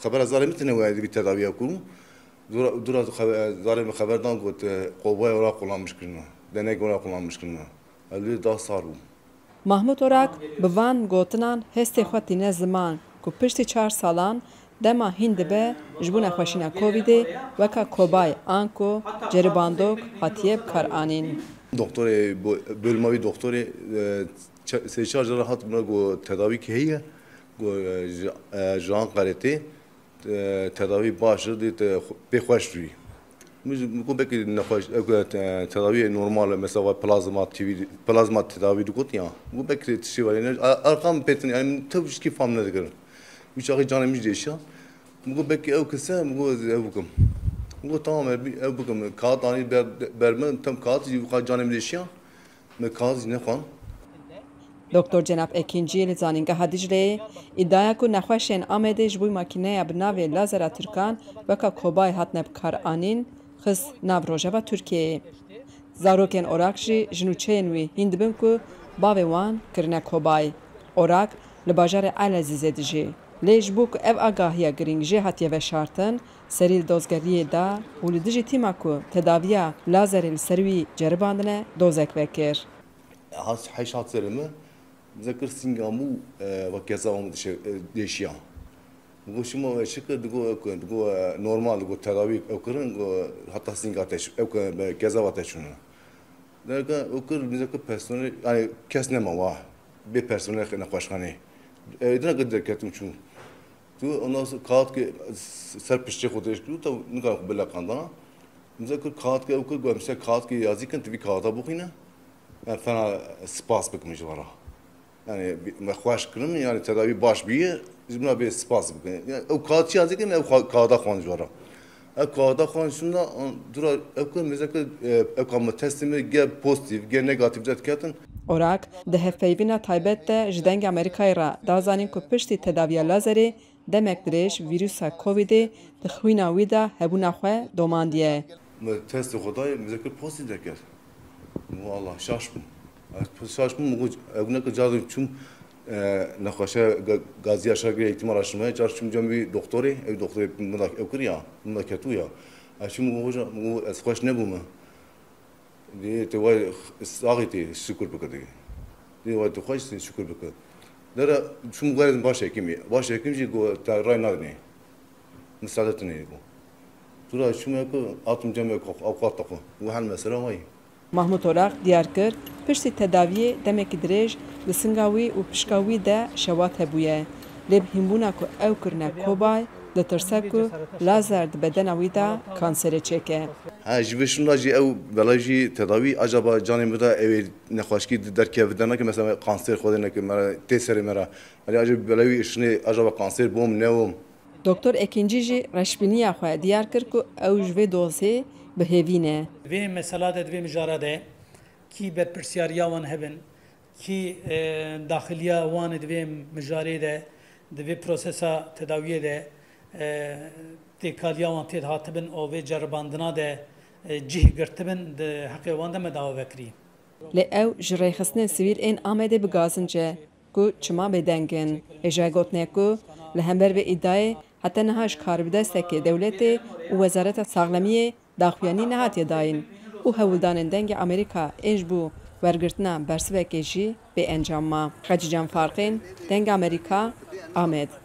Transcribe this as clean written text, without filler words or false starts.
خبر از زارمی تنه وایدی بی تداوی کنم دورا زارمی خبردان گفت قوای اوراق kullanmış کنه denek اوراق kullanmış کنه الی دا سارو Mahmut Orak bi van gotinan hestê xwe tîne ziman ku piştî 4 salan dema hîn dibe ji bo nexweşîna Covidê weka kobay an ku ceribandok hatiye bikaranîn. Doktorê bölmavî doktorê sê çar jara hat buna go tedavî ki heye go jan qaretê tedavî baş dî pê xweş rûyî. Go belki nexweş tedavî normal mesela plazma tedavî dikot ya. Go belki tişî var yani arkam petin yani tabii ki fam ne dikirin. Uçağı canım hiç değişiyor. Go belki ev kısa go ev bukum. Go tamam ev bukum. Kağıt ani bermen tam kağıt yukarı canım değişiyor. Me kağıt ne kan? Doktor Cenab Ekinci li Zanîngeha Dicleyê îdaya ku nexweşên Amedê ji bo makîneya bi navê lazera Tirkan weka kobay hatine bikaranîn xist nav rojeva Tirkiyeyê. Zarokên Orak jî ji nûçeyên wî hîn dibin ku bavê wan kirine kobay. Orak li bajarê Elezîzê dijî. Lê ji bo ku ev agahiya girîng jê hatiye veşartin, serî li dozgeriyê da û li dijî tîma ku tedaviya lazerê li ser wî ceribandine dozek vekir. Heşat serimi ذكر سينغامو وكذا ديشيا وشما شكل دغو نورمال دغو تداوي اوكرن حتى سينغاتش اوك كذا واتشونه لكن اوكر بيزك بيرسونel يعني كسنه ما bir personel نقاشخانه ايدنا قدر كتم شو تو الناس كات كي سر بيشتي خودش تو نقا بلا قندنا مذكر كات كي اوكر مثلا كات كي يازي كنت في كاتا بوخينا فانا سباس بكمج ورا yani خوش کنم yani tedavi baş bir buna bir spas yani o kağıt yazı ki o kağıda konjura o kağıda konjunda dura o mesela o kam testimi ge pozitif ge negatif zatkaten Orak de hefeyvina taybet de ji deng Amerikayê ra da zanîn ku piştî tedaviya lazerê demek dirêj vîrusa Covidê di xwîna wî de hebûna xwe domandiye. Test xwedayê mesela pozitif dekir. Vallahi şaşdım. Şaşdım mı? Bugüne kadar çüm nexweşe gaziya şagirê ihtimal araştırmaya çarşım cem bir doktori ev doktori bunda ev ya bunda ketu ya. Şimdi hoca bu esxweş ne bu mu? Diye te vay sağıtı şükür bıkıdı. Diye vay te hoş şükür bıkıdı. Dera çüm gayrı baş hekimi. Baş hekimci go ta raynar ne? Müsaadet ne bu? Tura çüm ya atım cem yok avukat takı. Bu hal mesela vay. Mahmut Orak diyar kir piştî tedaviyê demekî dirêj li singa wî û pişka wî de şewat hebûye. Lê hînbûna ku ew kirine kobay ditirse ku lazer di bedena wî de kanserê çêke. Ji vê şunda jî ew bela jî tedavî acaba canê me de ew nexweşkî derkeve neke mesela kanser xwedê neke me tê serê me re alî acaba bela wî işinê acaba kanser bom ne bom. Doktor Ekinci jî reşbîniya xwe diyar kir ku ew ji vê dosê bihêvîne. Divê mesela de divê mijara de kî berpirsiyariya wan hebin kî daxiliya wan divê mijarê de divê prosesa tedaviyê de têkaliya wan tê hatibin û vê ceribandina de cih girtibin di heqê wan de me dawa vekirî. Lê ew ji rêxistinên sivîl ên Amedê bigazince ku çima bêdengin. Hêja gotiye ku li hember vê îdayê heta niha ji karibidestekê dewletê û Wezareta Saxlemiyê daxuyanî nehatiye dayîn û hewildanên dengê Amerîka ên ji bo wergirtina bersivekê jî bê encam ma. Xecî Can Farqên, Deng Amerîka, Amed.